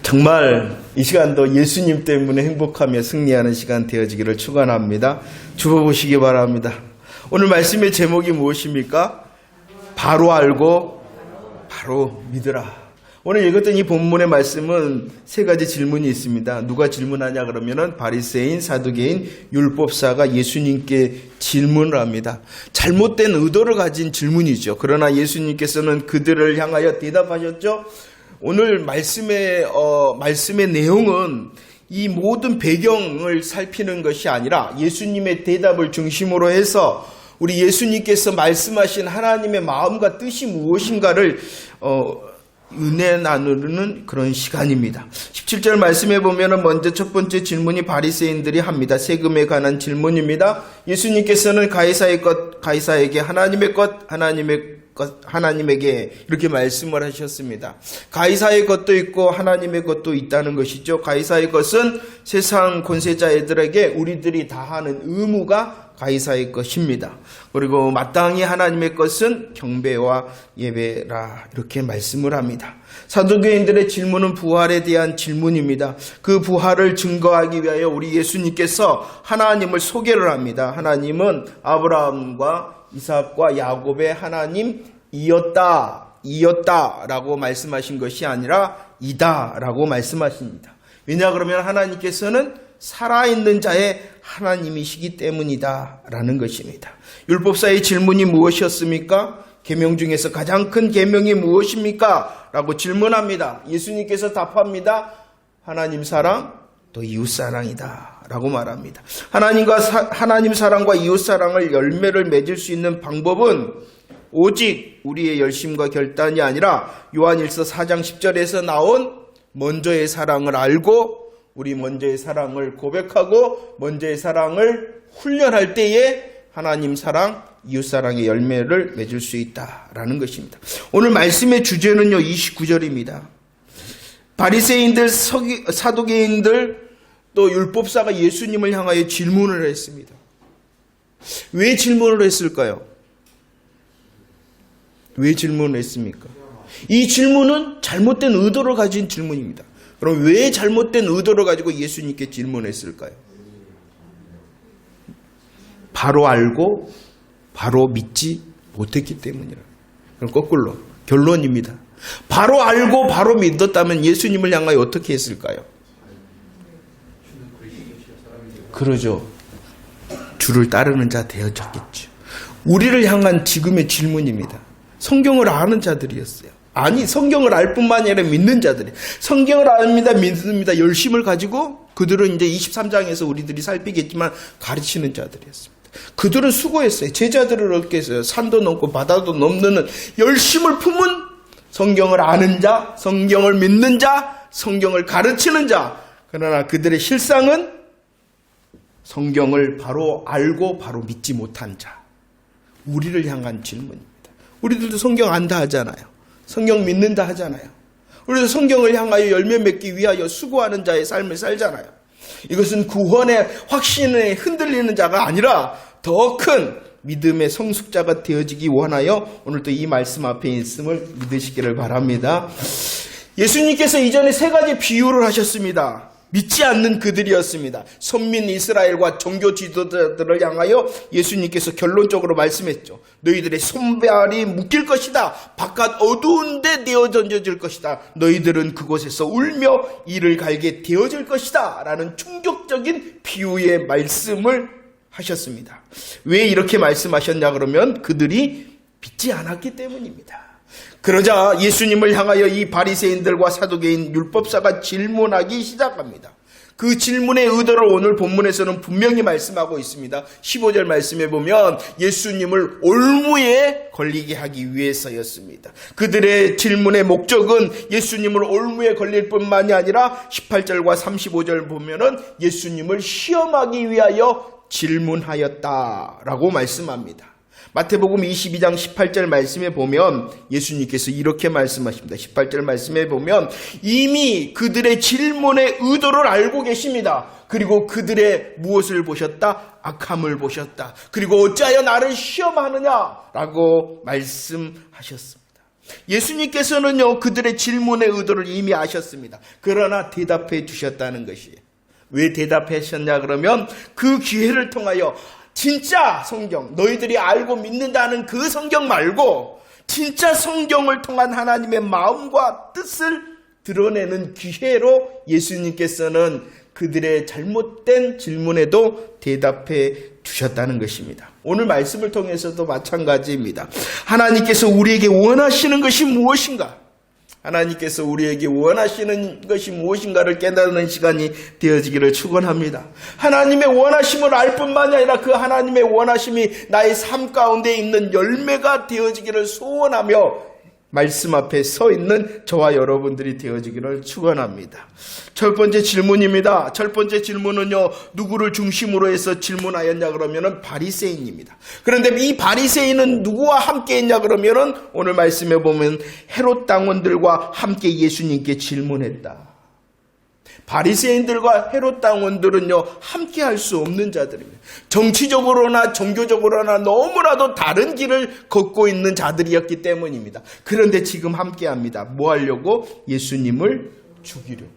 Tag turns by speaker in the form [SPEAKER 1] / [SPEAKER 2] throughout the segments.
[SPEAKER 1] 정말 이 시간도 예수님 때문에 행복하며 승리하는 시간 되어지기를 축원합니다. 주워보시기 바랍니다. 오늘 말씀의 제목이 무엇입니까? 바로 알고 바로 믿으라. 오늘 읽었던 이 본문의 말씀은 세 가지 질문이 있습니다. 누가 질문하냐 그러면은 바리새인, 사두개인, 율법사가 예수님께 질문을 합니다. 잘못된 의도를 가진 질문이죠. 그러나 예수님께서는 그들을 향하여 대답하셨죠. 오늘 말씀의 내용은 이 모든 배경을 살피는 것이 아니라 예수님의 대답을 중심으로 해서 우리 예수님께서 말씀하신 하나님의 마음과 뜻이 무엇인가를 은혜 나누는 그런 시간입니다. 17절 말씀해 보면 먼저 첫 번째 질문이 바리새인들이 합니다. 세금에 관한 질문입니다. 예수님께서는 가이사의 것 가이사에게, 하나님의 것 하나님에게 이렇게 말씀을 하셨습니다. 가이사의 것도 있고 하나님의 것도 있다는 것이죠. 가이사의 것은 세상 권세자들에게 우리들이 다하는 의무가 가이사의 것입니다. 그리고 마땅히 하나님의 것은 경배와 예배라 이렇게 말씀을 합니다. 사두개인들의 질문은 부활에 대한 질문입니다. 그 부활을 증거하기 위하여 우리 예수님께서 하나님을 소개를 합니다. 하나님은 아브라함과 이삭과 야곱의 하나님이었다라고 말씀하신 것이 아니라 이다라고 말씀하십니다. 왜냐 그러면 하나님께서는 살아있는 자의 하나님이시기 때문이다라는 것입니다. 율법사의 질문이 무엇이었습니까? 계명 중에서 가장 큰 계명이 무엇입니까? 라고 질문합니다. 예수님께서 답합니다. 하나님 사랑 또 이웃 사랑이다 라고 말합니다. 하나님 사랑과 이웃 사랑을 열매를 맺을 수 있는 방법은 오직 우리의 열심과 결단이 아니라 요한일서 4장 10절에서 나온 먼저의 사랑을 알고 우리 먼저의 사랑을 고백하고 먼저의 사랑을 훈련할 때에 하나님 사랑, 이웃 사랑의 열매를 맺을 수 있다라는 것입니다. 오늘 말씀의 주제는요 29절입니다. 바리새인들, 사두개인들 또 율법사가 예수님을 향하여 질문을 했습니다. 왜 질문을 했을까요? 왜 질문을 했습니까? 이 질문은 잘못된 의도를 가진 질문입니다. 그럼 왜 잘못된 의도를 가지고 예수님께 질문했을까요? 바로 알고 바로 믿지 못했기 때문이라. 그럼 거꾸로 결론입니다. 바로 알고 바로 믿었다면 예수님을 향하여 어떻게 했을까요? 그러죠. 주를 따르는 자 되어졌겠죠. 우리를 향한 지금의 질문입니다. 성경을 아는 자들이었어요. 아니, 성경을 알 뿐만 아니라 믿는 자들이. 성경을 압니다, 믿습니다. 열심을 가지고 그들은 이제 23장에서 우리들이 살피겠지만 가르치는 자들이었습니다. 그들은 수고했어요. 제자들을 얻게 했어요. 산도 넘고 바다도 넘는 열심을 품은 성경을 아는 자, 성경을 믿는 자, 성경을 가르치는 자. 그러나 그들의 실상은 성경을 바로 알고 바로 믿지 못한 자. 우리를 향한 질문입니다. 우리들도 성경 안다 하잖아요. 성경 믿는다 하잖아요. 우리도 성경을 향하여 열매 맺기 위하여 수고하는 자의 삶을 살잖아요. 이것은 구원의 확신에 흔들리는 자가 아니라 더 큰 믿음의 성숙자가 되어지기 원하여 오늘도 이 말씀 앞에 있음을 믿으시기를 바랍니다. 예수님께서 이전에 세 가지 비유를 하셨습니다. 믿지 않는 그들이었습니다. 선민 이스라엘과 종교 지도자들을 향하여 예수님께서 결론적으로 말씀했죠. 너희들의 손발이 묶일 것이다. 바깥 어두운 데 내어 던져질 것이다. 너희들은 그곳에서 울며 이를 갈게 되어질 것이다. 라는 충격적인 비유의 말씀을 하셨습니다. 왜 이렇게 말씀하셨냐 그러면 그들이 믿지 않았기 때문입니다. 그러자 예수님을 향하여 이 바리새인들과 사두개인 율법사가 질문하기 시작합니다. 그 질문의 의도를 오늘 본문에서는 분명히 말씀하고 있습니다. 15절 말씀에 보면 예수님을 올무에 걸리게 하기 위해서였습니다. 그들의 질문의 목적은 예수님을 올무에 걸릴 뿐만이 아니라 18절과 35절 보면은 예수님을 시험하기 위하여 질문하였다라고 말씀합니다. 마태복음 22장 18절 말씀에 보면 예수님께서 이렇게 말씀하십니다. 18절 말씀에 보면 이미 그들의 질문의 의도를 알고 계십니다. 그리고 그들의 무엇을 보셨다? 악함을 보셨다. 그리고 어찌하여 나를 시험하느냐라고 말씀하셨습니다. 예수님께서는요, 그들의 질문의 의도를 이미 아셨습니다. 그러나 대답해 주셨다는 것이에요. 왜 대답하셨냐 그러면 그 기회를 통하여 진짜 성경, 너희들이 알고 믿는다는 그 성경 말고 진짜 성경을 통한 하나님의 마음과 뜻을 드러내는 기회로 예수님께서는 그들의 잘못된 질문에도 대답해 주셨다는 것입니다. 오늘 말씀을 통해서도 마찬가지입니다. 하나님께서 우리에게 원하시는 것이 무엇인가? 하나님께서 우리에게 원하시는 것이 무엇인가를 깨닫는 시간이 되어지기를 축원합니다. 하나님의 원하심을 알 뿐만이 아니라 그 하나님의 원하심이 나의 삶 가운데 있는 열매가 되어지기를 소원하며 말씀 앞에 서 있는 저와 여러분들이 되어지기를 축원합니다. 첫 번째 질문입니다. 첫 번째 질문은요, 누구를 중심으로 해서 질문하였냐 그러면은 바리새인입니다. 그런데 이 바리새인은 누구와 함께 했냐 그러면은 오늘 말씀에 보면 헤롯 당원들과 함께 예수님께 질문했다. 바리새인들과 헤롯 당원들은요, 함께 할 수 없는 자들입니다. 정치적으로나 종교적으로나 너무나도 다른 길을 걷고 있는 자들이었기 때문입니다. 그런데 지금 함께 합니다. 뭐 하려고? 예수님을 죽이려고.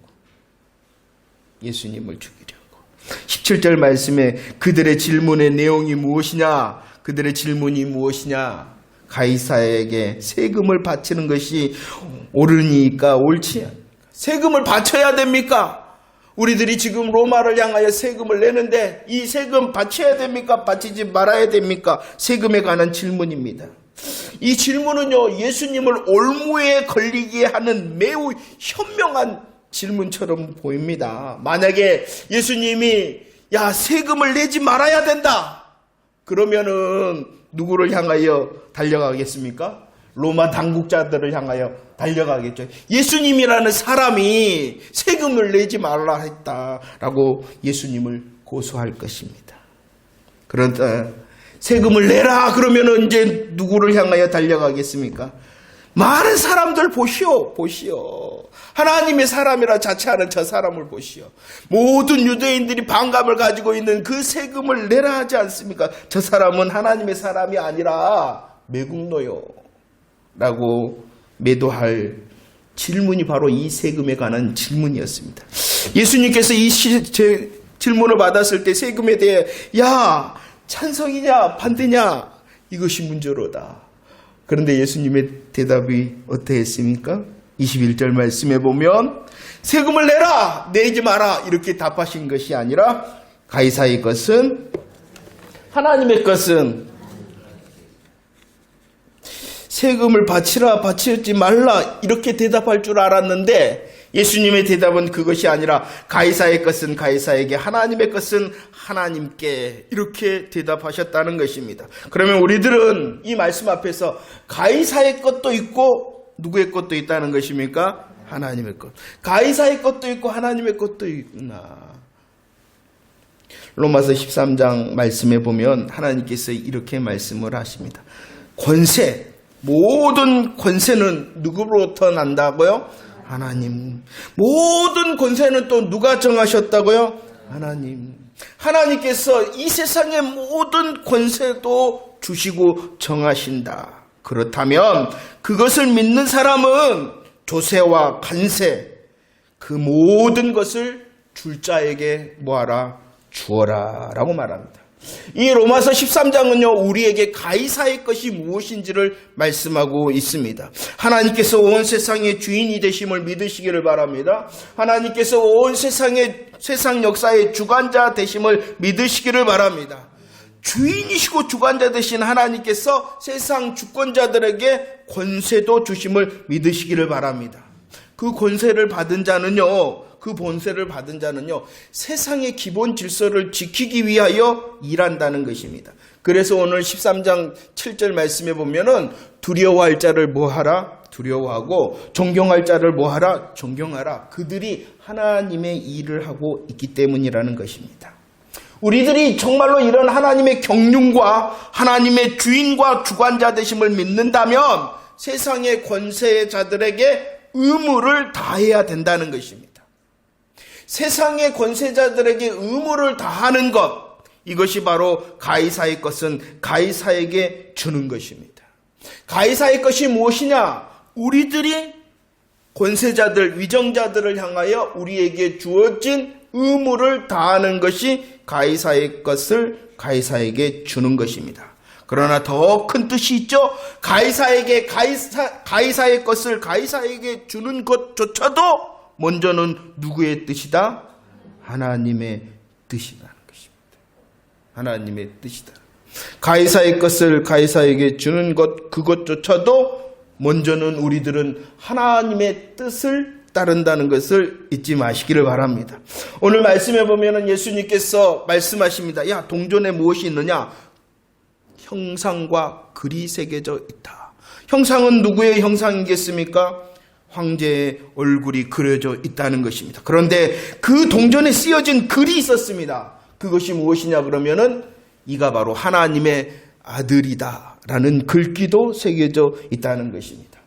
[SPEAKER 1] 예수님을 죽이려고. 17절 말씀에 그들의 질문의 내용이 무엇이냐? 그들의 질문이 무엇이냐? 가이사에게 세금을 바치는 것이 옳으니까 옳지 않습니까? 세금을 바쳐야 됩니까? 우리들이 지금 로마를 향하여 세금을 내는데 이 세금 바쳐야 됩니까? 바치지 말아야 됩니까? 세금에 관한 질문입니다. 이 질문은요, 예수님을 올무에 걸리게 하는 매우 현명한 질문처럼 보입니다. 만약에 예수님이 야, 세금을 내지 말아야 된다. 그러면은 누구를 향하여 달려가겠습니까? 로마 당국자들을 향하여 달려가겠죠. 예수님이라는 사람이 세금을 내지 말라 했다라고 예수님을 고소할 것입니다. 그런데 세금을 내라 그러면은 이제 누구를 향하여 달려가겠습니까? 많은 사람들 보시오. 하나님의 사람이라 자처하는 저 사람을 보시오. 모든 유대인들이 반감을 가지고 있는 그 세금을 내라 하지 않습니까? 저 사람은 하나님의 사람이 아니라 매국노요 라고 매도할 질문이 바로 이 세금에 관한 질문이었습니다. 예수님께서 이 질문을 받았을 때 세금에 대해 야, 찬성이냐 반대냐 이것이 문제로다. 그런데 예수님의 대답이 어떠했습니까? 21절 말씀에 보면 세금을 내라, 내지 마라 이렇게 답하신 것이 아니라 가이사의 것은 하나님의 것은 세금을 바치라 바치지 말라 이렇게 대답할 줄 알았는데 예수님의 대답은 그것이 아니라 가이사의 것은 가이사에게 하나님의 것은 하나님께 이렇게 대답하셨다는 것입니다. 그러면 우리들은 이 말씀 앞에서 가이사의 것도 있고 누구의 것도 있다는 것입니까? 하나님의 것. 가이사의 것도 있고 하나님의 것도 있구나. 로마서 13장 말씀에 보면 하나님께서 이렇게 말씀을 하십니다. 권세, 모든 권세는 누구로부터 난다고요? 하나님. 모든 권세는 또 누가 정하셨다고요? 하나님. 하나님께서 이 세상의 모든 권세도 주시고 정하신다. 그렇다면 그것을 믿는 사람은 조세와 관세 그 모든 것을 줄 자에게 뭐하라? 주어라 라고 말합니다. 이 로마서 13장은요 우리에게 가이사의 것이 무엇인지를 말씀하고 있습니다. 하나님께서 온 세상의 주인이 되심을 믿으시기를 바랍니다. 하나님께서 온 세상 역사의 주관자 되심을 믿으시기를 바랍니다. 주인이시고 주관자 되신 하나님께서 세상 주권자들에게 권세도 주심을 믿으시기를 바랍니다. 그 권세를 받은 자는요, 그 본세를 받은 자는요, 세상의 기본 질서를 지키기 위하여 일한다는 것입니다. 그래서 오늘 13장 7절 말씀에 보면은 두려워할 자를 뭐하라? 두려워하고 존경할 자를 뭐하라? 존경하라. 그들이 하나님의 일을 하고 있기 때문이라는 것입니다. 우리들이 정말로 이런 하나님의 경륜과 하나님의 주인과 주관자 되심을 믿는다면 세상의 권세자들에게 의무를 다해야 된다는 것입니다. 세상의 권세자들에게 의무를 다하는 것, 이것이 바로 가이사의 것은 가이사에게 주는 것입니다. 가이사의 것이 무엇이냐? 우리들이 권세자들, 위정자들을 향하여 우리에게 주어진 의무를 다하는 것이 가이사의 것을 가이사에게 주는 것입니다. 그러나 더 큰 뜻이 있죠. 가이사에게 가이사의 것을 가이사에게 주는 것조차도 먼저는 누구의 뜻이다? 하나님의 뜻이라는 것입니다. 하나님의 뜻이다. 가이사의 것을 가이사에게 주는 것, 그것조차도 먼저는 우리들은 하나님의 뜻을 따른다는 것을 잊지 마시기를 바랍니다. 오늘 말씀해 보면 예수님께서 말씀하십니다. 야, 동전에 무엇이 있느냐? 형상과 글이 새겨져 있다. 형상은 누구의 형상이겠습니까? 황제의 얼굴이 그려져 있다는 것입니다. 그런데 그 동전에 쓰여진 글이 있었습니다. 그것이 무엇이냐 그러면은 이가 바로 하나님의 아들이다라는 글귀도 새겨져 있다는 것입니다.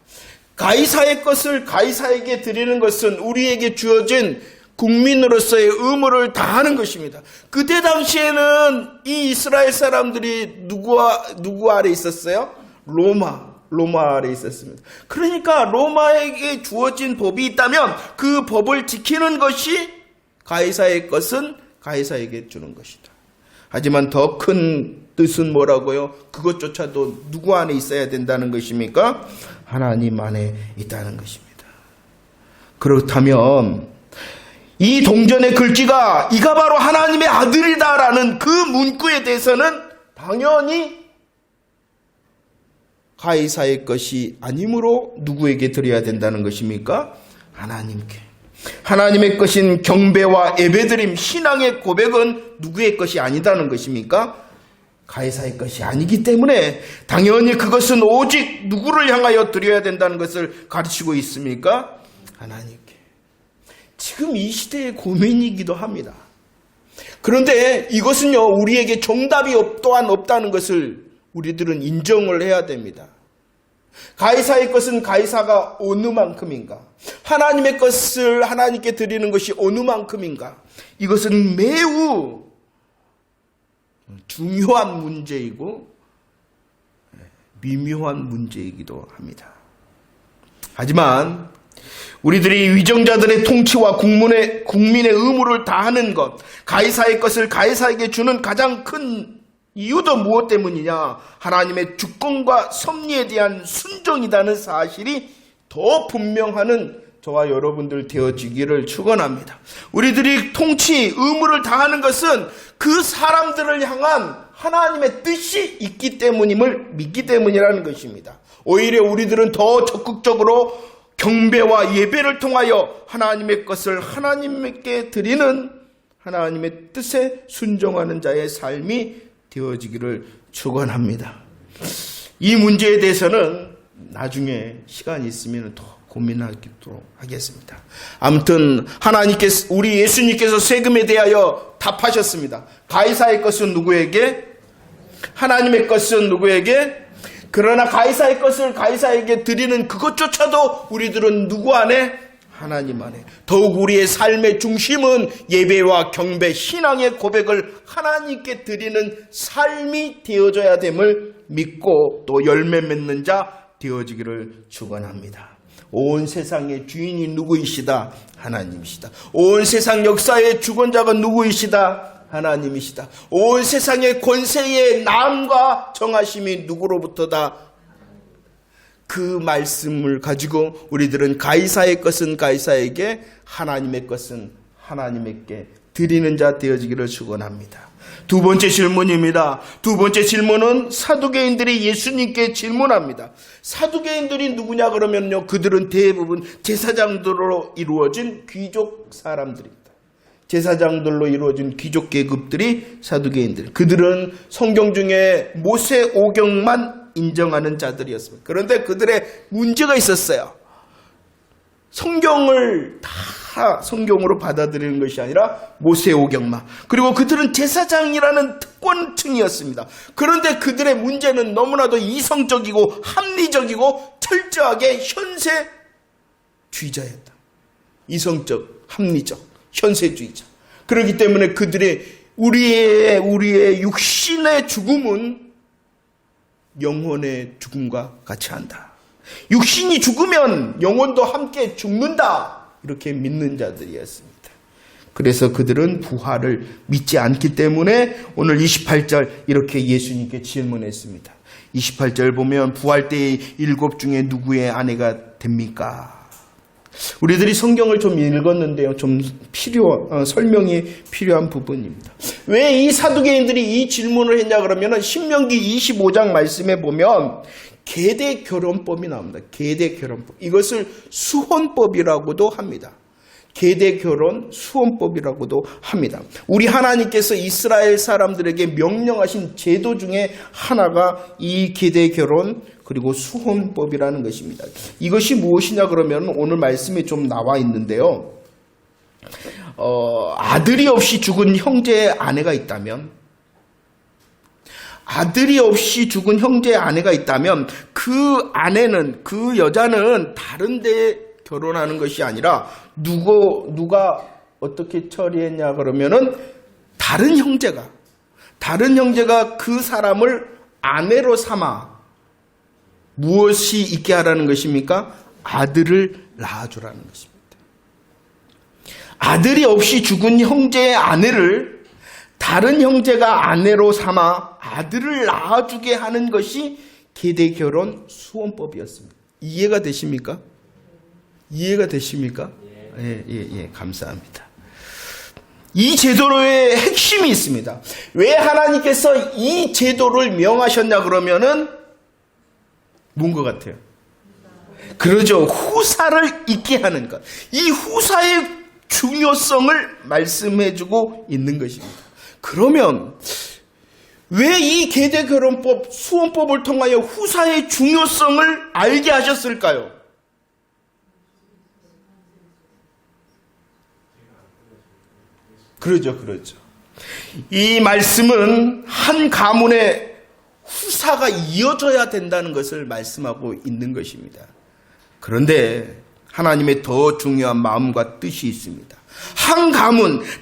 [SPEAKER 1] 가이사의 것을 가이사에게 드리는 것은 우리에게 주어진 국민으로서의 의무를 다하는 것입니다. 그때 당시에는 이 이스라엘 사람들이 누구 아래 있었어요? 로마 아래 있었습니다. 그러니까 로마에게 주어진 법이 있다면 그 법을 지키는 것이 가이사의 것은 가이사에게 주는 것이다. 하지만 더 큰 뜻은 뭐라고요? 그것조차도 누구 안에 있어야 된다는 것입니까? 하나님 안에 있다는 것입니다. 그렇다면 이 동전의 글귀가 이가 바로 하나님의 아들이다라는 그 문구에 대해서는 당연히 가이사의 것이 아니므로 누구에게 드려야 된다는 것입니까? 하나님께. 하나님의 것인 경배와 예배드림, 신앙의 고백은 누구의 것이 아니다는 것입니까? 가이사의 것이 아니기 때문에 당연히 그것은 오직 누구를 향하여 드려야 된다는 것을 가르치고 있습니까? 하나님께. 지금 이 시대의 고민이기도 합니다. 그런데 이것은요, 우리에게 정답이 또한 없다는 것을 우리들은 인정을 해야 됩니다. 가이사의 것은 가이사가 어느 만큼인가? 하나님의 것을 하나님께 드리는 것이 어느 만큼인가? 이것은 매우 중요한 문제이고 미묘한 문제이기도 합니다. 하지만 우리들이 위정자들의 통치와 국민의 의무를 다하는 것, 가이사의 것을 가이사에게 주는 가장 큰 이유도 무엇 때문이냐? 하나님의 주권과 섭리에 대한 순종이라는 사실이 더 분명하는 저와 여러분들 되어지기를 축원합니다. 우리들이 통치, 의무를 다하는 것은 그 사람들을 향한 하나님의 뜻이 있기 때문임을 믿기 때문이라는 것입니다. 오히려 우리들은 더 적극적으로 경배와 예배를 통하여 하나님의 것을 하나님께 드리는 하나님의 뜻에 순종하는 자의 삶이 되어지기를 축원합니다. 이 문제에 대해서는 나중에 시간이 있으면 더 고민하도록 하겠습니다. 아무튼 하나님께서, 우리 예수님께서 세금에 대하여 답하셨습니다. 가이사의 것은 누구에게? 하나님의 것은 누구에게? 그러나 가이사의 것을 가이사에게 드리는 그것조차도 우리들은 누구 안에? 하나님 안에. 더욱 우리의 삶의 중심은 예배와 경배, 신앙의 고백을 하나님께 드리는 삶이 되어져야 됨을 믿고 또 열매 맺는 자 되어지기를 축원합니다. 온 세상의 주인이 누구이시다? 하나님이시다. 온 세상 역사의 주권자가 누구이시다? 하나님이시다. 온 세상의 권세의 남과 정하심이 누구로부터다? 그 말씀을 가지고 우리들은 가이사의 것은 가이사에게, 하나님의 것은 하나님께 드리는 자 되어지기를 축원합니다. 두 번째 질문입니다. 두 번째 질문은 사두개인들이 예수님께 질문합니다. 사두개인들이 누구냐 그러면요, 그들은 대부분 제사장들로 이루어진 귀족 사람들입니다. 제사장들로 이루어진 귀족 계급들이 사두개인들. 그들은 성경 중에 모세오경만 인정하는 자들이었습니다. 그런데 그들의 문제가 있었어요. 성경을 다 성경으로 받아들이는 것이 아니라 모세오경만. 그리고 그들은 제사장이라는 특권층이었습니다. 그런데 그들의 문제는 너무나도 이성적이고 합리적이고 철저하게 현세주의자였다. 이성적, 합리적, 현세주의자. 그렇기 때문에 그들의 우리의 육신의 죽음은 영혼의 죽음과 같이 한다. 육신이 죽으면 영혼도 함께 죽는다. 이렇게 믿는 자들이었습니다. 그래서 그들은 부활을 믿지 않기 때문에 오늘 28절 이렇게 예수님께 질문했습니다. 28절 보면 부활 때의 7 중에 누구의 아내가 됩니까? 우리들이 성경을 좀 읽었는데요. 좀 설명이 필요한 부분입니다. 왜 이 사두개인들이 이 질문을 했냐 그러면 신명기 25장 말씀에 보면 계대 결혼법이 나옵니다. 계대 결혼법. 이것을 수혼법이라고도 합니다. 계대 결혼 수혼법이라고도 합니다. 우리 하나님께서 이스라엘 사람들에게 명령하신 제도 중에 하나가 이 계대 결혼 그리고 수혼법이라는 것입니다. 이것이 무엇이냐 그러면 오늘 말씀에 좀 나와 있는데요. 아들이 없이 죽은 형제의 아내가 있다면 그 아내는 그 여자는 다른 데 결혼하는 것이 아니라 누가 어떻게 처리했냐 그러면은 다른 형제가 그 사람을 아내로 삼아 무엇이 있게 하라는 것입니까? 아들을 낳아주라는 것입니다. 아들이 없이 죽은 형제의 아내를 다른 형제가 아내로 삼아 아들을 낳아주게 하는 것이 계대결혼 수혼법이었습니다. 이해가 되십니까? 예, 감사합니다. 이 제도의 핵심이 있습니다. 왜 하나님께서 이 제도를 명하셨냐 그러면은 뭔 것 같아요? 그러죠. 후사를 있게 하는 것. 이 후사의 중요성을 말씀해주고 있는 것입니다. 그러면 왜 이 계대결혼법, 수혼법을 통하여 후사의 중요성을 알게 하셨을까요? 그러죠. 이 말씀은 한 가문의 후사가 이어져야 된다는 것을 말씀하고 있는 것입니다. 그런데 하나님의 더 중요한 마음과 뜻이 있습니다.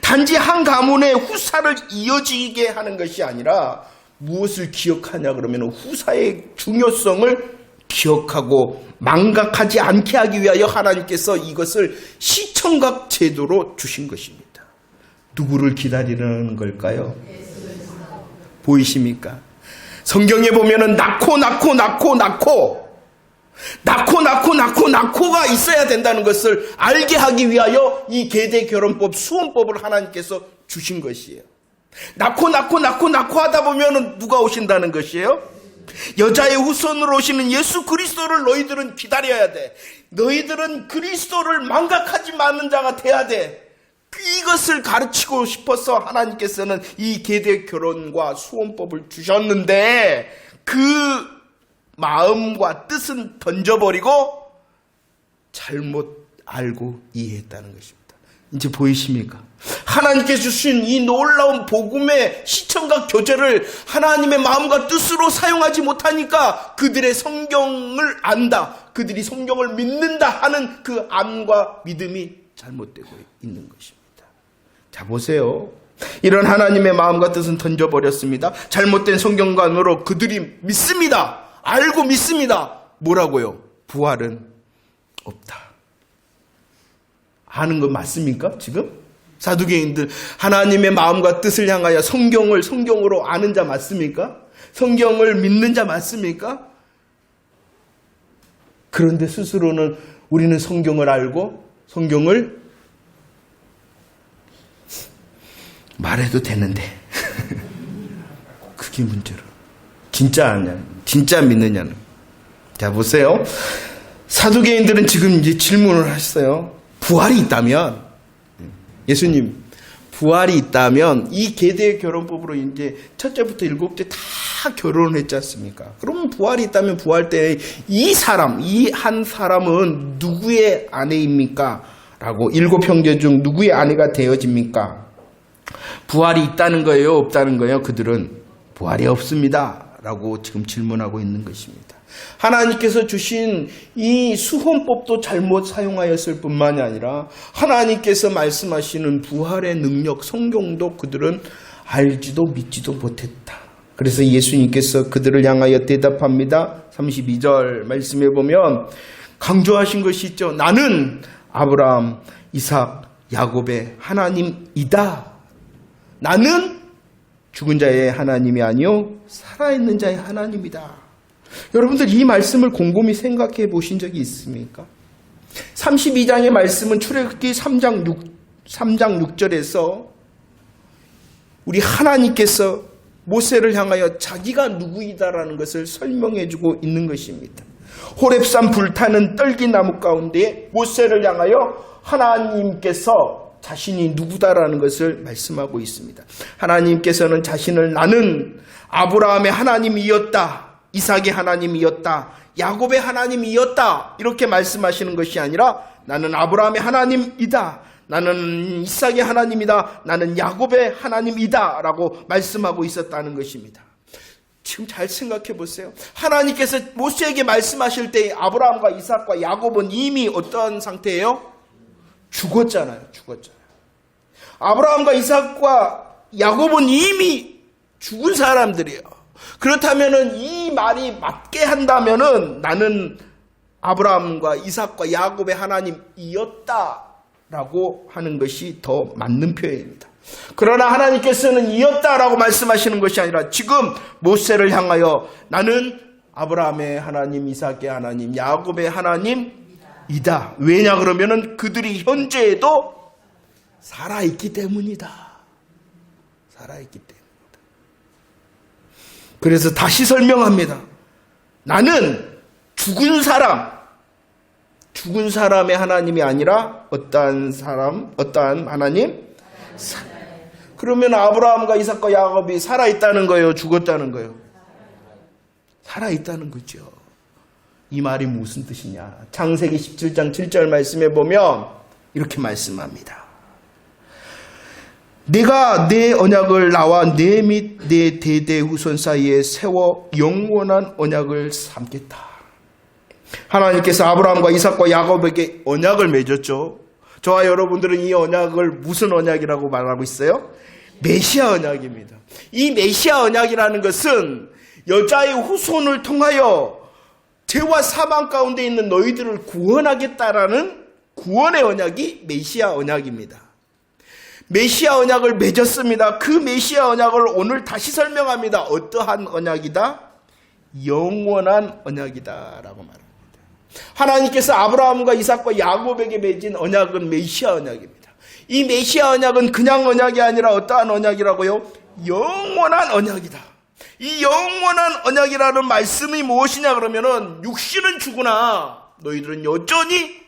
[SPEAKER 1] 단지 한 가문의 후사를 이어지게 하는 것이 아니라 무엇을 기억하냐 그러면 후사의 중요성을 기억하고 망각하지 않게 하기 위하여 하나님께서 이것을 시청각 제도로 주신 것입니다. 누구를 기다리는 걸까요? 보이십니까? 성경에 보면은 낳고가 있어야 된다는 것을 알게 하기 위하여 이 계대결혼법, 수혼법을 하나님께서 주신 것이에요. 낳고 하다 보면은 누가 오신다는 것이에요? 여자의 후손으로 오시는 예수 그리스도를 너희들은 기다려야 돼. 너희들은 그리스도를 망각하지 않는 자가 돼야 돼. 이것을 가르치고 싶어서 하나님께서는 이 계대결혼과 수혼법을 주셨는데 그 마음과 뜻은 던져버리고 잘못 알고 이해했다는 것입니다. 이제 보이십니까? 하나님께서 주신 이 놀라운 복음의 시청각 교재를 하나님의 마음과 뜻으로 사용하지 못하니까 그들의 성경을 안다, 그들이 성경을 믿는다 하는 그 암과 믿음이 잘못되고 있는 것입니다. 자, 보세요. 이런 하나님의 마음과 뜻은 던져버렸습니다. 잘못된 성경관으로 그들이 믿습니다. 알고 믿습니다. 뭐라고요? 부활은 없다. 아는 건 맞습니까? 지금? 사두개인들 하나님의 마음과 뜻을 향하여 성경으로 아는 자 맞습니까? 성경을 믿는 자 맞습니까? 그런데 스스로는 우리는 성경을 알고 성경을 말해도 되는데 그게 문제로 진짜 아냐, 진짜 믿느냐는. 자, 보세요. 사두개인들은 지금 이제 질문을 했어요. 부활이 있다면, 예수님, 부활이 있다면 이 계대 결혼법으로 이제 첫째부터 7째 다 결혼을 했지 않습니까? 그러면 부활이 있다면 부활 때 이 한 사람은 누구의 아내입니까? 라고 7 형제 중 누구의 아내가 되어집니까? 부활이 있다는 거예요? 없다는 거예요? 그들은 부활이 없습니다. 라고 지금 질문하고 있는 것입니다. 하나님께서 주신 이 수혼법도 잘못 사용하였을 뿐만이 아니라 하나님께서 말씀하시는 부활의 능력, 성경도 그들은 알지도 믿지도 못했다. 그래서 예수님께서 그들을 향하여 대답합니다. 32절 말씀해 보면 강조하신 것이 있죠. 나는 아브라함, 이삭, 야곱의 하나님이다. 나는 죽은 자의 하나님이 아니요 살아있는 자의 하나님이다. 여러분들 이 말씀을 곰곰이 생각해 보신 적이 있습니까? 32장의 말씀은 출애굽기 3장 6절에서 우리 하나님께서 모세를 향하여 자기가 누구이다라는 것을 설명해 주고 있는 것입니다. 호렙산 불타는 떨기나무 가운데 모세를 향하여 하나님께서 자신이 누구다라는 것을 말씀하고 있습니다. 하나님께서는 자신을 나는 아브라함의 하나님이었다, 이삭의 하나님이었다, 야곱의 하나님이었다 이렇게 말씀하시는 것이 아니라 나는 아브라함의 하나님이다, 나는 이삭의 하나님이다, 나는 야곱의 하나님이다 라고 말씀하고 있었다는 것입니다. 지금 잘 생각해 보세요. 하나님께서 모세에게 말씀하실 때 아브라함과 이삭과 야곱은 이미 어떤 상태예요? 죽었잖아요. 아브라함과 이삭과 야곱은 이미 죽은 사람들이에요. 그렇다면 이 말이 맞게 한다면 나는 아브라함과 이삭과 야곱의 하나님이었다라고 하는 것이 더 맞는 표현입니다. 그러나 하나님께서는 이었다라고 말씀하시는 것이 아니라 지금 모세를 향하여 나는 아브라함의 하나님, 이삭의 하나님, 야곱의 하나님이다. 왜냐 그러면은 그들이 현재에도 살아있기 때문이다. 살아있기 때문이다. 그래서 다시 설명합니다. 나는 죽은 사람의 하나님이 아니라 어떠한 하나님? 그러면 아브라함과 이삭과 야곱이 살아있다는 거예요? 죽었다는 거예요? 살아있다는 거죠. 이 말이 무슨 뜻이냐? 창세기 17장 7절 말씀에 보면 이렇게 말씀합니다. 내가 내 언약을 나와 내 및 내 대대 후손 사이에 세워 영원한 언약을 삼겠다. 하나님께서 아브라함과 이삭과 야곱에게 언약을 맺었죠. 저와 여러분들은 이 언약을 무슨 언약이라고 말하고 있어요? 메시아 언약입니다. 이 메시아 언약이라는 것은 여자의 후손을 통하여 죄와 사망 가운데 있는 너희들을 구원하겠다라는 구원의 언약이 메시아 언약입니다. 메시아 언약을 맺었습니다. 그 메시아 언약을 오늘 다시 설명합니다. 어떠한 언약이다? 영원한 언약이다라고 말합니다. 하나님께서 아브라함과 이삭과 야곱에게 맺은 언약은 메시아 언약입니다. 이 메시아 언약은 그냥 언약이 아니라 어떠한 언약이라고요? 영원한 언약이다. 이 영원한 언약이라는 말씀이 무엇이냐 그러면은 육신은 죽으나 너희들은 여전히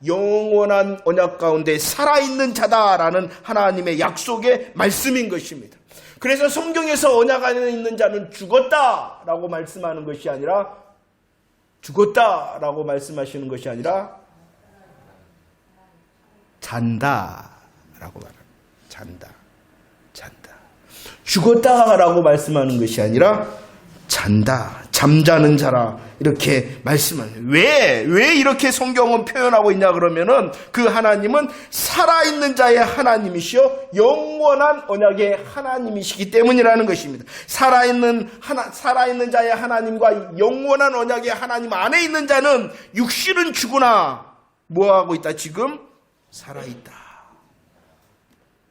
[SPEAKER 1] 영원한 언약 가운데 살아있는 자다라는 하나님의 약속의 말씀인 것입니다. 그래서 성경에서 언약 안에 있는 자는 죽었다라고 말씀하는 것이 아니라 죽었다라고 말씀하시는 것이 아니라 잔다라고 말합니다. 잔다. 죽었다라고 말씀하는 것이 아니라 잔다. 잠자는 자라 이렇게 말씀하는. 왜 이렇게 성경은 표현하고 있냐 그러면은 그 하나님은 살아있는 자의 하나님이시요 영원한 언약의 하나님이시기 때문이라는 것입니다. 살아있는 자의 하나님과 영원한 언약의 하나님 안에 있는 자는 육신은 죽으나 뭐하고 있다? 지금 살아있다.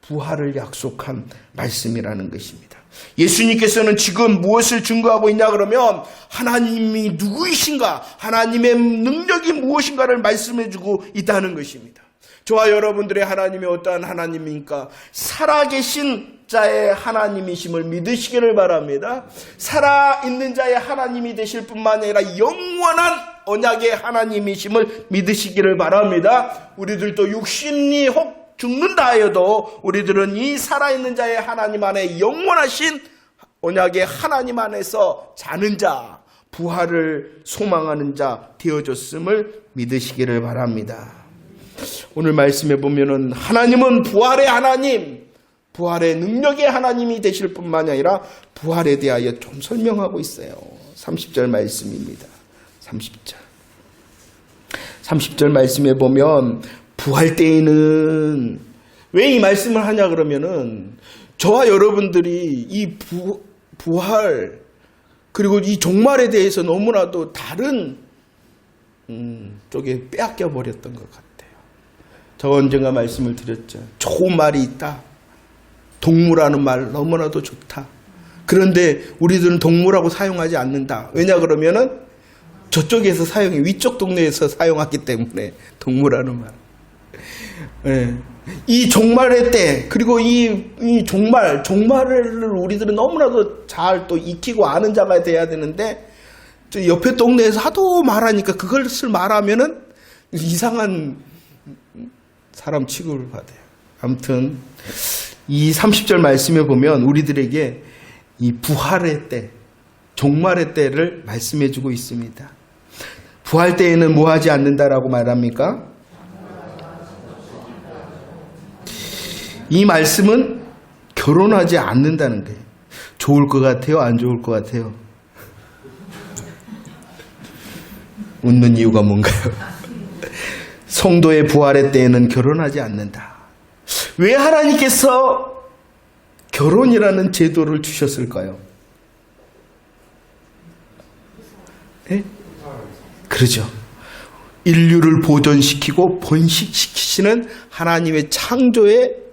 [SPEAKER 1] 부활을 약속한 말씀이라는 것입니다. 예수님께서는 지금 무엇을 증거하고 있냐 그러면 하나님이 누구이신가, 하나님의 능력이 무엇인가를 말씀해주고 있다는 것입니다. 저와 여러분들의 하나님이 어떠한 하나님입니까? 살아계신 자의 하나님이심을 믿으시기를 바랍니다. 살아있는 자의 하나님이 되실 뿐만 아니라 영원한 언약의 하나님이심을 믿으시기를 바랍니다. 우리들도 육신이 혹 죽는다 하여도 우리들은 이 살아있는 자의 하나님 안에 영원하신 언약의 하나님 안에서 자는 자, 부활을 소망하는 자 되어졌음을 믿으시기를 바랍니다. 오늘 말씀에 보면은 하나님은 부활의 하나님, 부활의 능력의 하나님이 되실 뿐만 아니라 부활에 대하여 좀 설명하고 있어요. 30절 말씀입니다. 30절 말씀에 보면 부활 때에는 왜 이 말씀을 하냐 그러면은 저와 여러분들이 이 부활, 그리고 이 종말에 대해서 너무나도 다른 쪽에 빼앗겨 버렸던 것 같아요. 제가 언젠가 말씀을 드렸죠. 좋은 말이 있다. 동무라는 말 너무나도 좋다. 그런데 우리들은 동무라고 사용하지 않는다. 왜냐 그러면은 저쪽에서 사용해, 위쪽 동네에서 사용하기 때문에 동무라는 말. 네. 이 종말의 때, 그리고 이 종말을 우리들은 너무나도 잘 또 익히고 아는 자가 돼야 되는데, 저 옆에 동네에서 하도 말하니까 그것을 말하면은 이상한 사람 취급을 받아요. 아무튼, 이 30절 말씀에 보면 우리들에게 이 부활의 때, 종말의 때를 말씀해 주고 있습니다. 부활 때에는 뭐 하지 않는다라고 말합니까? 이 말씀은 결혼하지 않는다는 거예요. 좋을 것 같아요? 안 좋을 것 같아요? 웃는 이유가 뭔가요? 성도의 부활의 때에는 결혼하지 않는다. 왜 하나님께서 결혼이라는 제도를 주셨을까요? 네? 그러죠. 인류를 보존시키고 번식시키시는 하나님의 창조의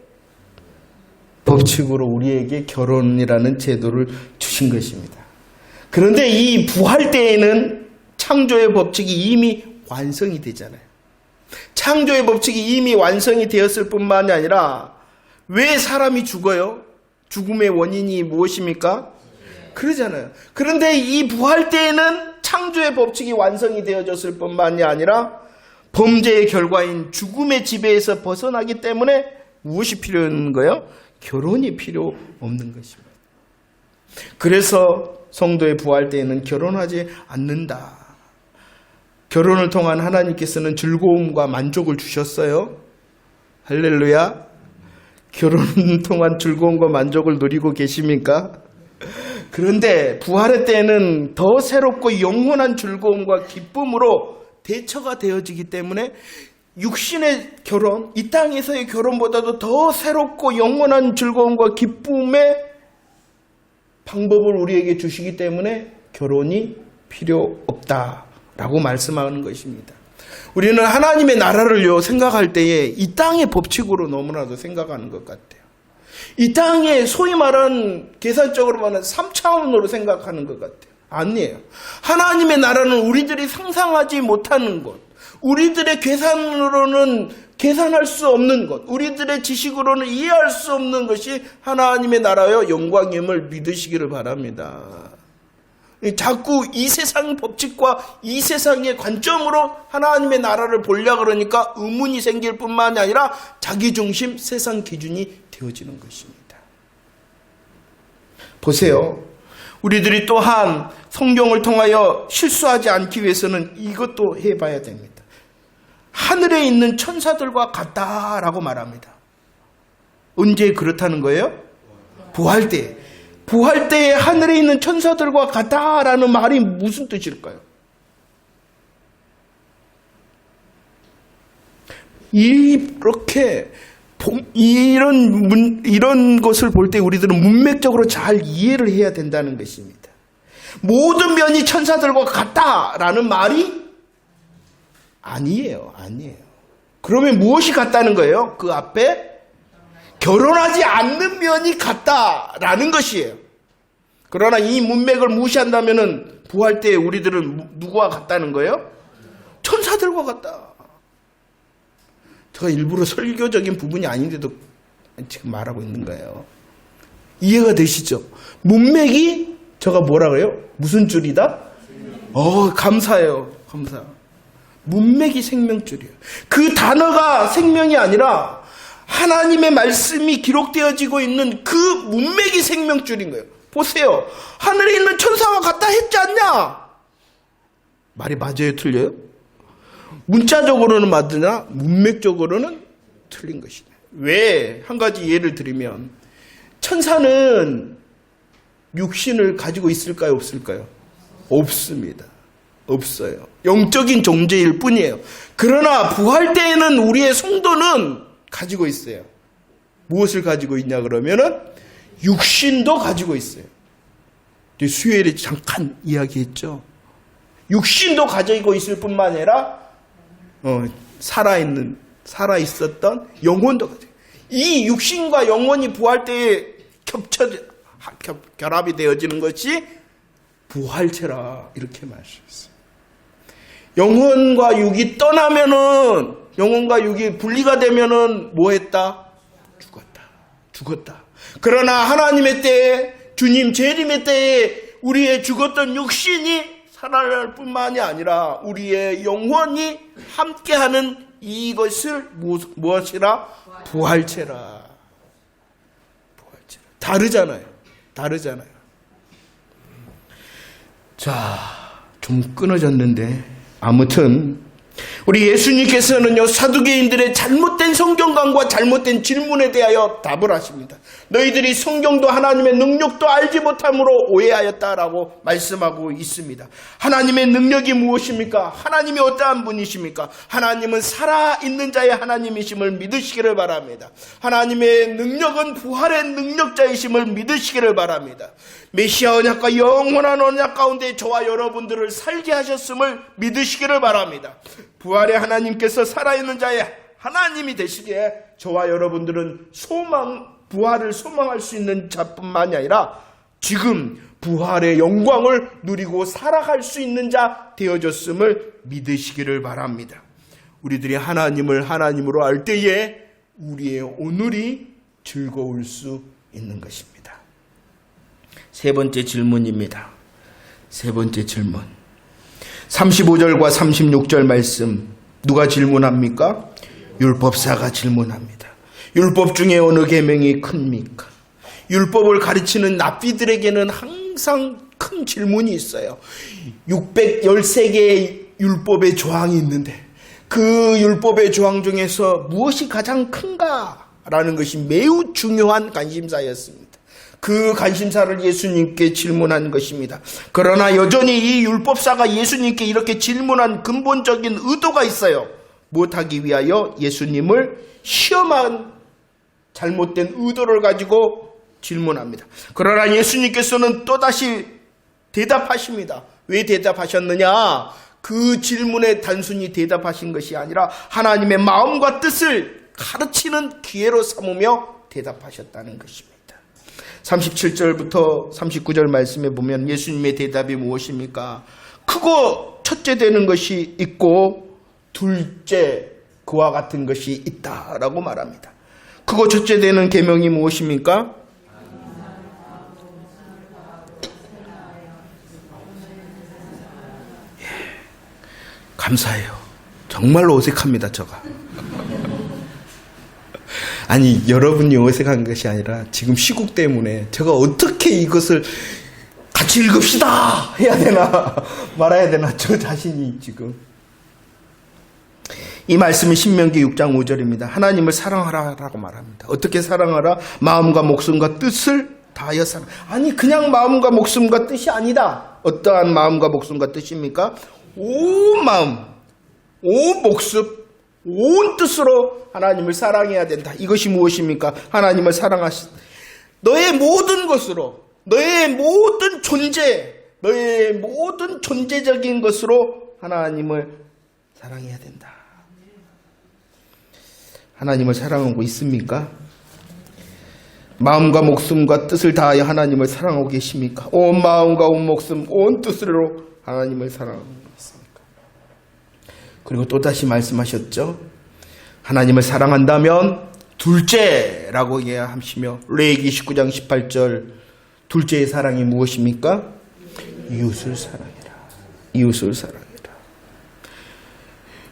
[SPEAKER 1] 법칙으로 우리에게 결혼이라는 제도를 주신 것입니다. 그런데 이 부활 때에는 창조의 법칙이 이미 완성이 되잖아요. 창조의 법칙이 이미 완성이 되었을 뿐만이 아니라 왜 사람이 죽어요? 죽음의 원인이 무엇입니까? 그러잖아요. 그런데 이 부활 때에는 창조의 법칙이 완성이 되어졌을 뿐만이 아니라 범죄의 결과인 죽음의 지배에서 벗어나기 때문에 무엇이 필요한 거예요? 결혼이 필요 없는 것입니다. 그래서 성도의 부활 때에는 결혼하지 않는다. 결혼을 통한 하나님께서는 즐거움과 만족을 주셨어요. 할렐루야. 결혼을 통한 즐거움과 만족을 누리고 계십니까? 그런데 부활의 때에는 더 새롭고 영원한 즐거움과 기쁨으로 대처가 되어지기 때문에 육신의 결혼, 이 땅에서의 결혼보다도 더 새롭고 영원한 즐거움과 기쁨의 방법을 우리에게 주시기 때문에 결혼이 필요 없다라고 말씀하는 것입니다. 우리는 하나님의 나라를요 생각할 때에 이 땅의 법칙으로 너무나도 생각하는 것 같아요. 이 땅에 소위 말하는 계산적으로 말하는 3차원으로 생각하는 것 같아요. 아니에요. 하나님의 나라는 우리들이 상상하지 못하는 것, 우리들의 계산으로는 계산할 수 없는 것, 우리들의 지식으로는 이해할 수 없는 것이 하나님의 나라여 영광임을 믿으시기를 바랍니다. 자꾸 이 세상 법칙과 이 세상의 관점으로 하나님의 나라를 보려고 그러니까 의문이 생길 뿐만이 아니라 자기중심 세상 기준이 되어지는 것입니다. 보세요. 우리들이 또한 성경을 통하여 실수하지 않기 위해서는 이것도 해봐야 됩니다. 하늘에 있는 천사들과 같다라고 말합니다. 언제 그렇다는 거예요? 부활 때. 부활 때에 하늘에 있는 천사들과 같다라는 말이 무슨 뜻일까요? 이렇게 이런 것을 볼 때 우리들은 문맥적으로 잘 이해를 해야 된다는 것입니다. 모든 면이 천사들과 같다라는 말이 아니에요. 그러면 무엇이 같다는 거예요? 그 앞에 결혼하지 않는 면이 같다라는 것이에요. 그러나 이 문맥을 무시한다면은 부활 때 우리들은 누구와 같다는 거예요? 천사들과 같다. 제가 일부러 설교적인 부분이 아닌데도 지금 말하고 있는 거예요. 이해가 되시죠? 문맥이 제가 뭐라 그래요? 무슨 줄이다? 감사해요. 감사. 문맥이 생명줄이에요. 그 단어가 생명이 아니라 하나님의 말씀이 기록되어지고 있는 그 문맥이 생명줄인 거예요. 보세요. 하늘에 있는 천사와 같다 했지 않냐? 말이 맞아요? 틀려요? 문자적으로는 맞으나 문맥적으로는 틀린 것이다. 왜? 한 가지 예를 들면 천사는 육신을 가지고 있을까요? 없을까요? 없습니다. 없어요. 영적인 존재일 뿐이에요. 그러나 부활 때에는 우리의 성도는 가지고 있어요. 무엇을 가지고 있냐 그러면은 육신도 가지고 있어요. 수요일에 잠깐 이야기했죠. 육신도 가지고 있을 뿐만 아니라 살아있었던 영혼도 가지고, 이 육신과 영혼이 부활 때에 결합이 되어지는 것이 부활체라 이렇게 말씀했어요. 영혼과 육이 떠나면은, 영혼과 육이 분리가 되면은 뭐 했다? 죽었다. 그러나 하나님의 때에, 주님 재림의 때에 우리의 죽었던 육신이 살아날 뿐만이 아니라 우리의 영혼이 함께하는 이것을 무엇이라? 부활체라. 다르잖아요. 자, 좀 끊어졌는데 아무튼 우리 예수님께서는요, 사두개인들의 잘못된 성경관과 잘못된 질문에 대하여 답을 하십니다. 너희들이 성경도 하나님의 능력도 알지 못함으로 오해하였다라고 말씀하고 있습니다. 하나님의 능력이 무엇입니까? 하나님이 어떠한 분이십니까? 하나님은 살아있는 자의 하나님이심을 믿으시기를 바랍니다. 하나님의 능력은 부활의 능력자이심을 믿으시기를 바랍니다. 메시아 언약과 영원한 언약 가운데 저와 여러분들을 살게 하셨음을 믿으시기를 바랍니다. 부활의 하나님께서 살아있는 자의 하나님이 되시기에 저와 여러분들은 부활을 소망할 수 있는 자뿐만이 아니라 지금 부활의 영광을 누리고 살아갈 수 있는 자 되어졌음을 믿으시기를 바랍니다. 우리들이 하나님을 하나님으로 알 때에 우리의 오늘이 즐거울 수 있는 것입니다. 세 번째 질문입니다. 세 번째 질문. 35절과 36절 말씀, 누가 질문합니까? 율법사가 질문합니다. 율법 중에 어느 계명이 큽니까? 율법을 가르치는 랍비들에게는 항상 큰 질문이 있어요. 613개의 율법의 조항이 있는데 그 율법의 조항 중에서 무엇이 가장 큰가라는 것이 매우 중요한 관심사였습니다. 그 관심사를 예수님께 질문한 것입니다. 그러나 여전히 이 율법사가 예수님께 이렇게 질문한 근본적인 의도가 있어요. 무엇하기 위하여? 예수님을 시험한 잘못된 의도를 가지고 질문합니다. 그러나 예수님께서는 또다시 대답하십니다. 왜 대답하셨느냐? 그 질문에 단순히 대답하신 것이 아니라 하나님의 마음과 뜻을 가르치는 기회로 삼으며 대답하셨다는 것입니다. 37절부터 39절 말씀에 보면 예수님의 대답이 무엇입니까? 크고 첫째 되는 것이 있고 둘째 그와 같은 것이 있다라고 말합니다. 크고 첫째 되는 계명이 무엇입니까? 감사해요. 정말로 어색합니다, 저가. 아니, 여러분이 어색한 것이 아니라 지금 시국 때문에 제가 어떻게 이것을 같이 읽읍시다 해야 되나 말아야 되나 저 자신이 지금. 이 말씀은 신명기 6장 5절입니다. 하나님을 사랑하라라고 말합니다. 어떻게 사랑하라? 마음과 목숨과 뜻을 다하여 사랑. 아니, 그냥 마음과 목숨과 뜻이 아니다. 어떠한 마음과 목숨과 뜻입니까? 온 마음, 온 목숨, 온 뜻으로 하나님을 사랑해야 된다. 이것이 무엇입니까? 하나님을 너의 모든 것으로, 너의 모든 존재, 너의 모든 존재적인 것으로 하나님을 사랑해야 된다. 하나님을 사랑하고 있습니까? 마음과 목숨과 뜻을 다하여 하나님을 사랑하고 계십니까? 온 마음과 온 목숨, 온 뜻으로 하나님을 사랑하고 있습니까? 그리고 또다시 말씀하셨죠. 하나님을 사랑한다면 둘째라고 이야기하시며 레위기 19장 18절 둘째의 사랑이 무엇입니까? 이웃을 사랑해라. 이웃을 사랑해라.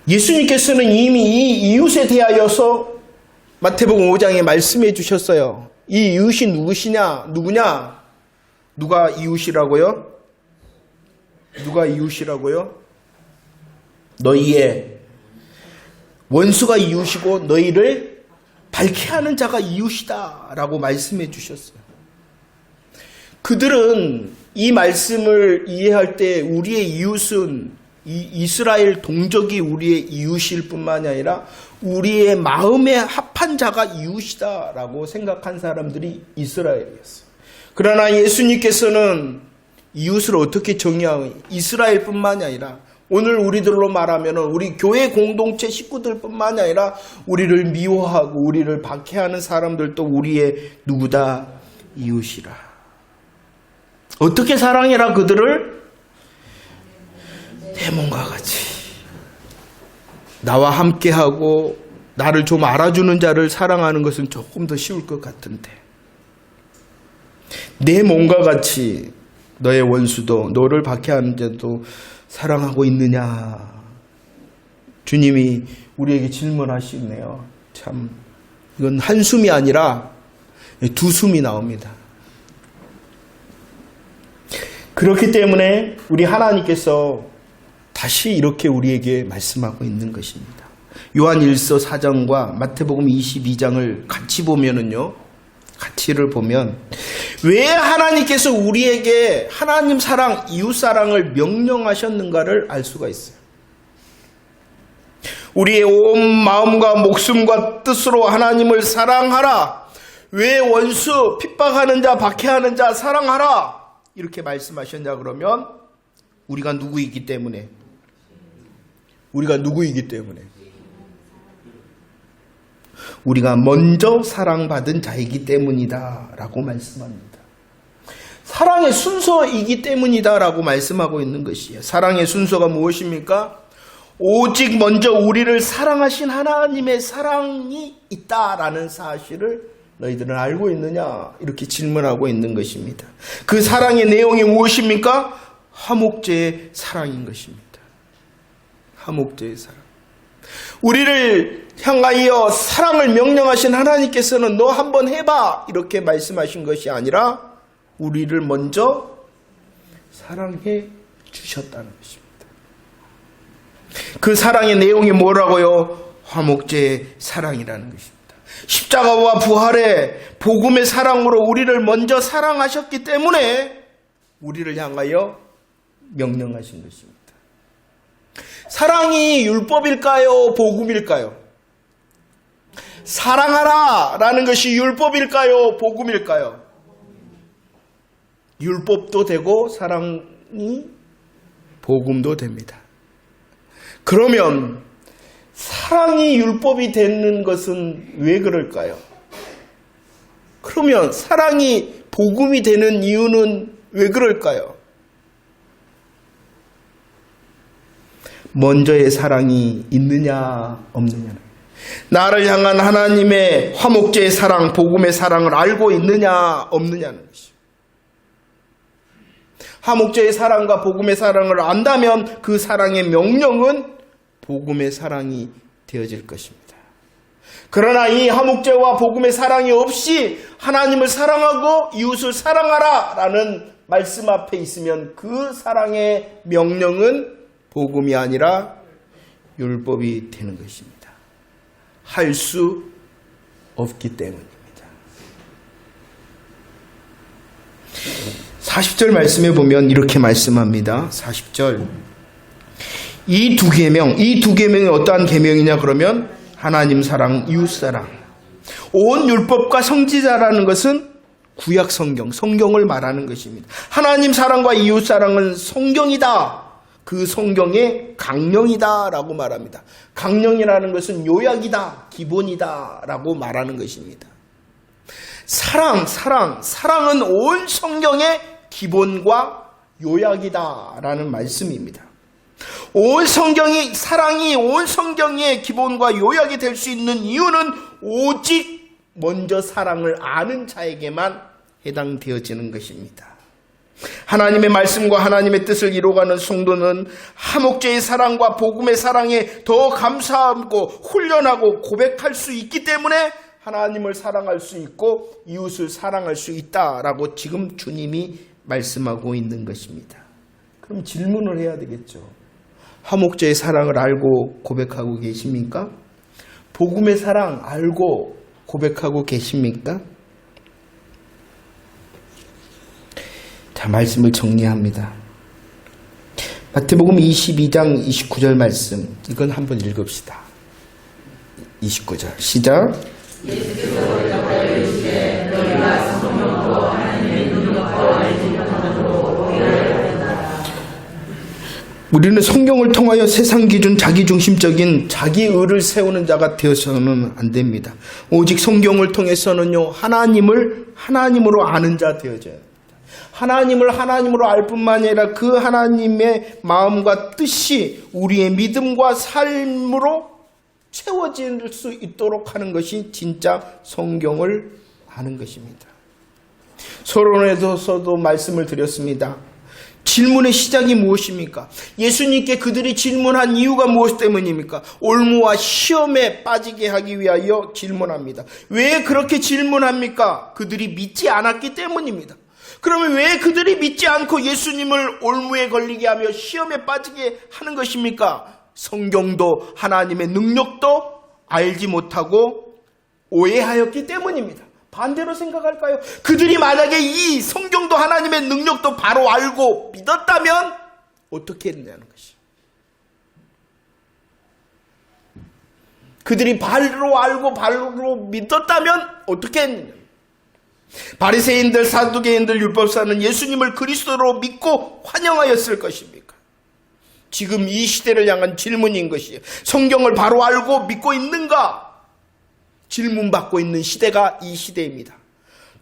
[SPEAKER 1] 예수님께서는 이미 이 이웃에 대하여서 마태복음 5장에 말씀해 주셨어요. 이 이웃이 누구냐? 누가 이웃이라고요? 누가 이웃이라고요? 너희의 원수가 이웃이고 너희를 밝게 하는 자가 이웃이다 라고 말씀해 주셨어요. 그들은 이 말씀을 이해할 때 우리의 이웃은 이스라엘 동족이 우리의 이웃일 뿐만이 아니라 우리의 마음에 합한 자가 이웃이다 라고 생각한 사람들이 이스라엘이었어요. 그러나 예수님께서는 이웃을 어떻게 정의하고 이스라엘뿐만이 아니라 오늘 우리들로 말하면 우리 교회 공동체 식구들뿐만이 아니라 우리를 미워하고 우리를 박해하는 사람들도 우리의 누구다? 이웃이라. 어떻게 사랑해라 그들을? 내 몸과 같이. 나와 함께하고 나를 좀 알아주는 자를 사랑하는 것은 조금 더 쉬울 것 같은데 내 몸과 같이 너의 원수도 너를 박해하는 자도 사랑하고 있느냐? 주님이 우리에게 질문하시네요. 참 이건 한숨이 아니라 두 숨이 나옵니다. 그렇기 때문에 우리 하나님께서 다시 이렇게 우리에게 말씀하고 있는 것입니다. 요한 1서 4장과 마태복음 22장을 같이 보면은요. 가치를 보면 왜 하나님께서 우리에게 하나님 사랑, 이웃 사랑을 명령하셨는가를 알 수가 있어요. 우리의 온 마음과 목숨과 뜻으로 하나님을 사랑하라. 왜 원수, 핍박하는 자, 박해하는 자 사랑하라. 이렇게 말씀하셨냐 그러면 우리가 누구이기 때문에 우리가 먼저 사랑받은 자이기 때문이다 라고 말씀합니다. 사랑의 순서이기 때문이다 라고 말씀하고 있는 것이에요. 사랑의 순서가 무엇입니까? 오직 먼저 우리를 사랑하신 하나님의 사랑이 있다라는 사실을 너희들은 알고 있느냐? 이렇게 질문하고 있는 것입니다. 그 사랑의 내용이 무엇입니까? 화목제의 사랑인 것입니다. 화목제의 사랑. 우리를 향하여 사랑을 명령하신 하나님께서는 너 한번 해봐 이렇게 말씀하신 것이 아니라 우리를 먼저 사랑해 주셨다는 것입니다. 그 사랑의 내용이 뭐라고요? 화목제의 사랑이라는 것입니다. 십자가와 부활의 복음의 사랑으로 우리를 먼저 사랑하셨기 때문에 우리를 향하여 명령하신 것입니다. 사랑이 율법일까요? 복음일까요? 사랑하라 라는 것이 율법일까요? 복음일까요? 율법도 되고 사랑이 복음도 됩니다. 그러면 사랑이 율법이 되는 것은 왜 그럴까요? 그러면 사랑이 복음이 되는 이유는 왜 그럴까요? 먼저의 사랑이 있느냐 없느냐, 나를 향한 하나님의 화목제의 사랑, 복음의 사랑을 알고 있느냐 없느냐는 것이죠. 화목제의 사랑과 복음의 사랑을 안다면 그 사랑의 명령은 복음의 사랑이 되어질 것입니다. 그러나 이 화목제와 복음의 사랑이 없이 하나님을 사랑하고 이웃을 사랑하라 라는 말씀 앞에 있으면 그 사랑의 명령은 복음이 아니라 율법이 되는 것입니다. 할 수 없기 때문입니다. 40절 말씀에 보면 이렇게 말씀합니다. 40절. 이 두 계명이 어떠한 계명이냐 그러면 하나님 사랑, 이웃 사랑. 온 율법과 성지자라는 것은 구약 성경을 말하는 것입니다. 하나님 사랑과 이웃 사랑은 성경이다. 그 성경의 강령이다 라고 말합니다. 강령이라는 것은 요약이다, 기본이다 라고 말하는 것입니다. 사랑은 온 성경의 기본과 요약이다 라는 말씀입니다. 사랑이 온 성경의 기본과 요약이 될 수 있는 이유는 오직 먼저 사랑을 아는 자에게만 해당되어지는 것입니다. 하나님의 말씀과 하나님의 뜻을 이루어가는 성도는 화목제의 사랑과 복음의 사랑에 더 감사하고 훈련하고 고백할 수 있기 때문에 하나님을 사랑할 수 있고 이웃을 사랑할 수 있다라고 지금 주님이 말씀하고 있는 것입니다. 그럼 질문을 해야 되겠죠. 화목제의 사랑을 알고 고백하고 계십니까? 복음의 사랑 알고 고백하고 계십니까? 자, 말씀을 정리합니다. 마태복음 22장 29절 말씀, 이건 한번 읽읍시다. 29절 시작. 예수께서 너희가 성령으로 하나님의 능력과 알지 못하므로 고개를 우리는 성경을 통하여 세상 기준 자기중심적인 자기의를 세우는 자가 되어서는 안 됩니다. 오직 성경을 통해서는요, 하나님으로 아는 자 되어져야 합니다. 하나님을 하나님으로 알 뿐만이 아니라 그 하나님의 마음과 뜻이 우리의 믿음과 삶으로 채워질 수 있도록 하는 것이 진짜 성경을 아는 것입니다. 서론에서도 말씀을 드렸습니다. 질문의 시작이 무엇입니까? 예수님께 그들이 질문한 이유가 무엇 때문입니까? 올무와 시험에 빠지게 하기 위하여 질문합니다. 왜 그렇게 질문합니까? 그들이 믿지 않았기 때문입니다. 그러면 왜 그들이 믿지 않고 예수님을 올무에 걸리게 하며 시험에 빠지게 하는 것입니까? 성경도 하나님의 능력도 알지 못하고 오해하였기 때문입니다. 반대로 생각할까요? 그들이 만약에 이 성경도 하나님의 능력도 바로 알고 믿었다면 어떻게 했냐는 것이. 그들이 바로 알고 바로 믿었다면 어떻게 했느냐. 바리새인들, 사두개인들, 율법사는 예수님을 그리스도로 믿고 환영하였을 것입니까? 지금 이 시대를 향한 질문인 것이에요. 성경을 바로 알고 믿고 있는가? 질문받고 있는 시대가 이 시대입니다.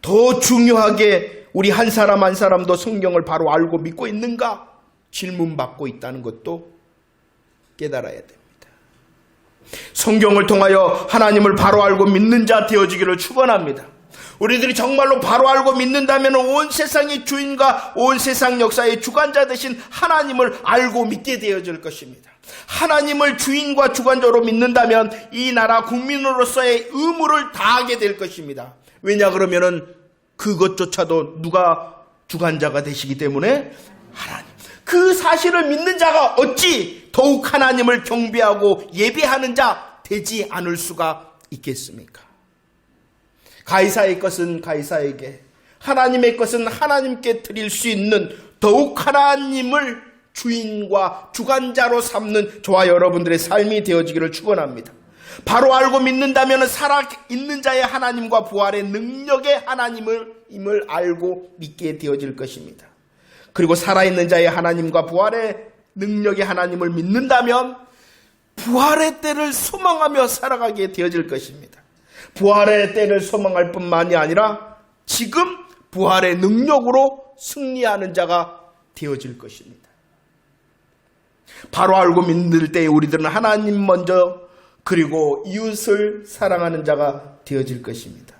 [SPEAKER 1] 더 중요하게 우리 한 사람 한 사람도 성경을 바로 알고 믿고 있는가? 질문받고 있다는 것도 깨달아야 됩니다. 성경을 통하여 하나님을 바로 알고 믿는 자 되어지기를 축원합니다. 우리들이 정말로 바로 알고 믿는다면 온 세상의 주인과 온 세상 역사의 주관자 되신 하나님을 알고 믿게 되어질 것입니다. 하나님을 주인과 주관자로 믿는다면 이 나라 국민으로서의 의무를 다하게 될 것입니다. 왜냐 그러면은 그것조차도 누가 주관자가 되시기 때문에 하나님. 그 사실을 믿는 자가 어찌 더욱 하나님을 경배하고 예배하는 자 되지 않을 수가 있겠습니까? 가이사의 것은 가이사에게, 하나님의 것은 하나님께 드릴 수 있는 더욱 하나님을 주인과 주관자로 삼는 저와 여러분들의 삶이 되어지기를 축원합니다. 바로 알고 믿는다면 살아있는 자의 하나님과 부활의 능력의 하나님을 알고 믿게 되어질 것입니다. 그리고 살아있는 자의 하나님과 부활의 능력의 하나님을 믿는다면 부활의 때를 소망하며 살아가게 되어질 것입니다. 부활의 때를 소망할 뿐만이 아니라 지금 부활의 능력으로 승리하는 자가 되어질 것입니다. 바로 알고 믿을 때에 우리들은 하나님 먼저 그리고 이웃을 사랑하는 자가 되어질 것입니다.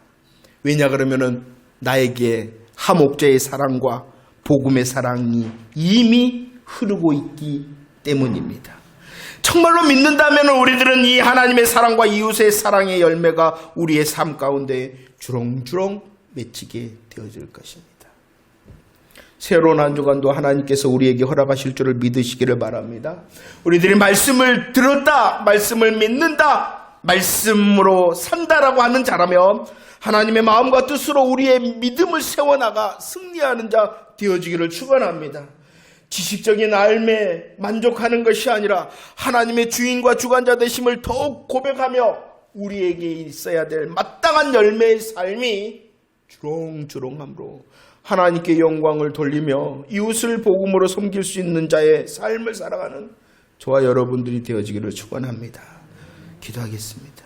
[SPEAKER 1] 왜냐 그러면은 나에게 하목자의 사랑과 복음의 사랑이 이미 흐르고 있기 때문입니다. 정말로 믿는다면 우리들은 이 하나님의 사랑과 이웃의 사랑의 열매가 우리의 삶 가운데 주렁주렁 맺히게 되어질 것입니다. 새로운 한 주간도 하나님께서 우리에게 허락하실 줄을 믿으시기를 바랍니다. 우리들이 말씀을 들었다, 말씀을 믿는다, 말씀으로 산다라고 하는 자라면 하나님의 마음과 뜻으로 우리의 믿음을 세워나가 승리하는 자 되어지기를 축원합니다. 지식적인 삶에 만족하는 것이 아니라 하나님의 주인과 주관자 되심을 더욱 고백하며 우리에게 있어야 될 마땅한 열매의 삶이 주렁주렁함으로 하나님께 영광을 돌리며 이웃을 복음으로 섬길 수 있는 자의 삶을 살아가는 저와 여러분들이 되어지기를 축원합니다. 기도하겠습니다.